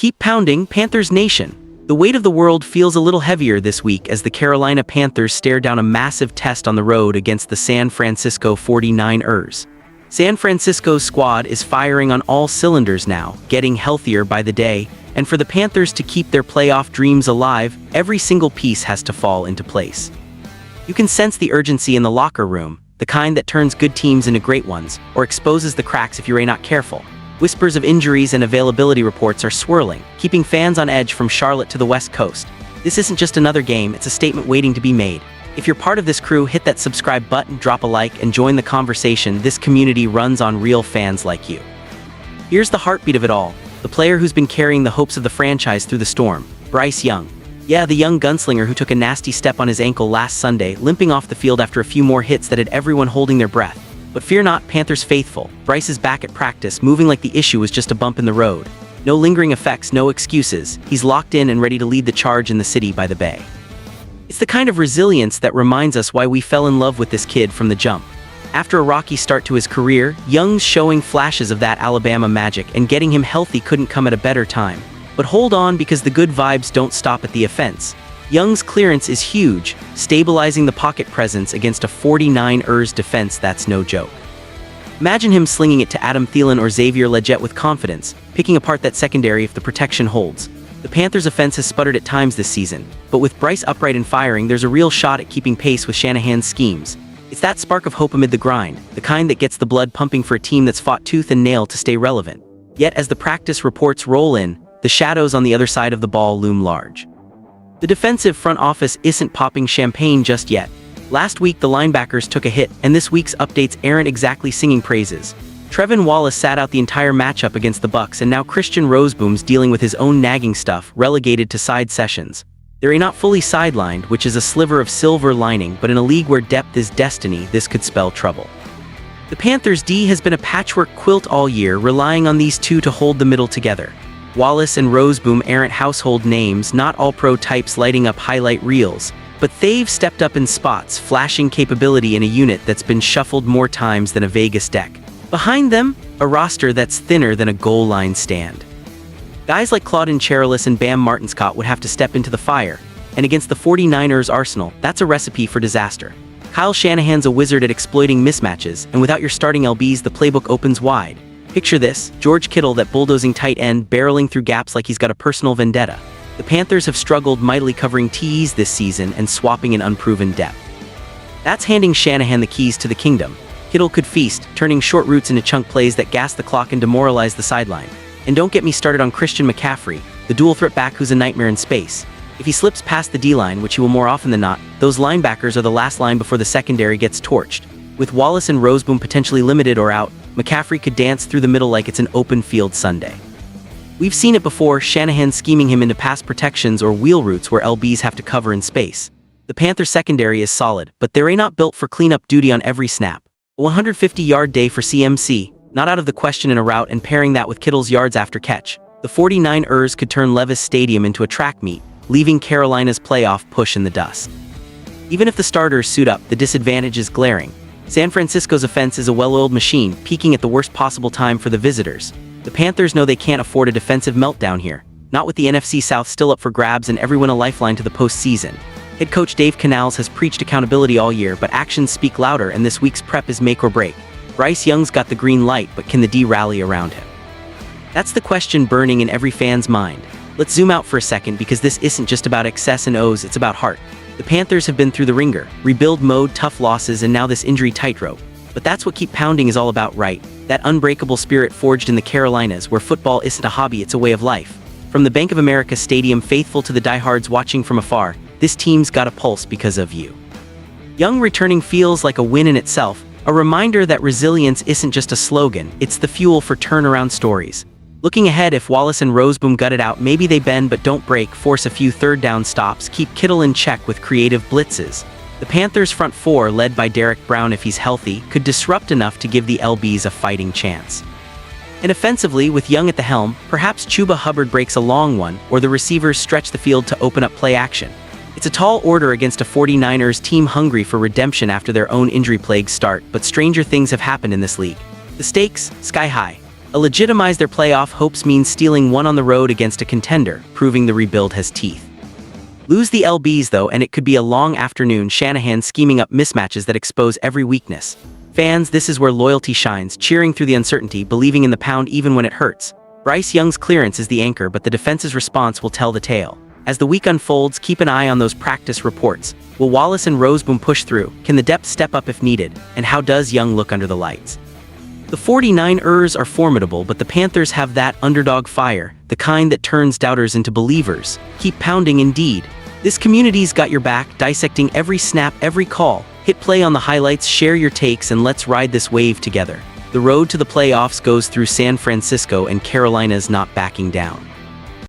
Keep pounding, Panthers Nation. The weight of the world feels a little heavier this week as the Carolina Panthers stare down a massive test on the road against the San Francisco 49ers. San Francisco's squad is firing on all cylinders now, getting healthier by the day, and for the Panthers to keep their playoff dreams alive, every single piece has to fall into place. You can sense the urgency in the locker room, the kind that turns good teams into great ones, or exposes the cracks if you're not careful. Whispers of injuries and availability reports are swirling, keeping fans on edge from Charlotte to the West Coast. This isn't just another game, it's a statement waiting to be made. If you're part of this crew, hit that subscribe button, drop a like, and join the conversation. This community runs on real fans like you. Here's the heartbeat of it all, the player who's been carrying the hopes of the franchise through the storm, Bryce Young. Yeah, the young gunslinger who took a nasty step on his ankle last Sunday, limping off the field after a few more hits that had everyone holding their breath. But fear not, Panthers faithful. Bryce is back at practice, moving like the issue was just a bump in the road. No lingering effects, no excuses. He's locked in and ready to lead the charge in the city by the bay. It's the kind of resilience that reminds us why we fell in love with this kid from the jump. After a rocky start to his career, Young's showing flashes of that Alabama magic, and getting him healthy couldn't come at a better time. But hold on, because the good vibes don't stop at the offense. Young's clearance is huge, stabilizing the pocket presence against a 49ers defense that's no joke. Imagine him slinging it to Adam Thielen or Xavier Legette with confidence, picking apart that secondary if the protection holds. The Panthers' offense has sputtered at times this season, but with Bryce upright and firing, there's a real shot at keeping pace with Shanahan's schemes. It's that spark of hope amid the grind, the kind that gets the blood pumping for a team that's fought tooth and nail to stay relevant. Yet as the practice reports roll in, the shadows on the other side of the ball loom large. The defensive front office isn't popping champagne just yet. Last week the linebackers took a hit, and this week's updates aren't exactly singing praises. Trevin Wallace sat out the entire matchup against the Bucs, and now Christian Rozeboom's dealing with his own nagging stuff, relegated to side sessions. They're not fully sidelined, which is a sliver of silver lining, but in a league where depth is destiny, this could spell trouble. The Panthers' D has been a patchwork quilt all year, relying on these two to hold the middle together. Wallace and Rozeboom aren't household names, not all-pro types lighting up highlight reels, but they've stepped up in spots, flashing capability in a unit that's been shuffled more times than a Vegas deck. Behind them, a roster that's thinner than a goal line stand. Guys like Claudin Cherilus and Bam Martinscott would have to step into the fire, and against the 49ers arsenal, that's a recipe for disaster. Kyle Shanahan's a wizard at exploiting mismatches, and without your starting LBs, the playbook opens wide. Picture this, George Kittle, that bulldozing tight end, barreling through gaps like he's got a personal vendetta. The Panthers have struggled mightily covering TEs this season and swapping in unproven depth. That's handing Shanahan the keys to the kingdom. Kittle could feast, turning short routes into chunk plays that gas the clock and demoralize the sideline. And don't get me started on Christian McCaffrey, the dual-threat back who's a nightmare in space. If he slips past the D-line, which he will more often than not, those linebackers are the last line before the secondary gets torched. With Wallace and Rozeboom potentially limited or out, McCaffrey could dance through the middle like it's an open field Sunday. We've seen it before, Shanahan scheming him into pass protections or wheel routes where LBs have to cover in space. The Panthers secondary is solid, but they're not built for cleanup duty on every snap. A 150-yard day for CMC, not out of the question in a route, and pairing that with Kittle's yards after catch. The 49ers could turn Levis Stadium into a track meet, leaving Carolina's playoff push in the dust. Even if the starters suit up, the disadvantage is glaring. San Francisco's offense is a well-oiled machine, peaking at the worst possible time for the visitors. The Panthers know they can't afford a defensive meltdown here, not with the NFC South still up for grabs and everyone a lifeline to the postseason. Head coach Dave Canales has preached accountability all year, but actions speak louder, and this week's prep is make or break. Bryce Young's got the green light, but can the D rally around him? That's the question burning in every fan's mind. Let's zoom out for a second, because this isn't just about X's and O's, it's about heart. The Panthers have been through the ringer, rebuild mode, tough losses, and now this injury tightrope. But that's what Keep Pounding is all about, right? That unbreakable spirit forged in the Carolinas, where football isn't a hobby, it's a way of life. From the Bank of America Stadium faithful to the diehards watching from afar, this team's got a pulse because of you. Young returning feels like a win in itself, a reminder that resilience isn't just a slogan, it's the fuel for turnaround stories. Looking ahead, if Wallace and Rozeboom gut it out, maybe they bend but don't break, force a few third down stops, keep Kittle in check with creative blitzes. The Panthers' front four, led by Derek Brown if he's healthy, could disrupt enough to give the LBs a fighting chance. And offensively, with Young at the helm, perhaps Chuba Hubbard breaks a long one, or the receivers stretch the field to open up play action. It's a tall order against a 49ers team hungry for redemption after their own injury-plagued start, but stranger things have happened in this league. The stakes, sky high. Legitimize their playoff hopes means stealing one on the road against a contender, proving the rebuild has teeth. Lose the LBs though, and it could be a long afternoon Shanahan scheming up mismatches that expose every weakness. Fans, this is where loyalty shines, cheering through the uncertainty, believing in the pound even when it hurts. Bryce Young's clearance is the anchor, but the defense's response will tell the tale. As the week unfolds, keep an eye on those practice reports. Will Wallace and Roseboom push through? Can the depth step up if needed? And how does Young look under the lights? The 49ers are formidable, but the Panthers have that underdog fire, the kind that turns doubters into believers. Keep pounding indeed. This community's got your back, dissecting every snap, every call. Hit play on the highlights, share your takes, and let's ride this wave together. The road to the playoffs goes through San Francisco, and Carolina's not backing down.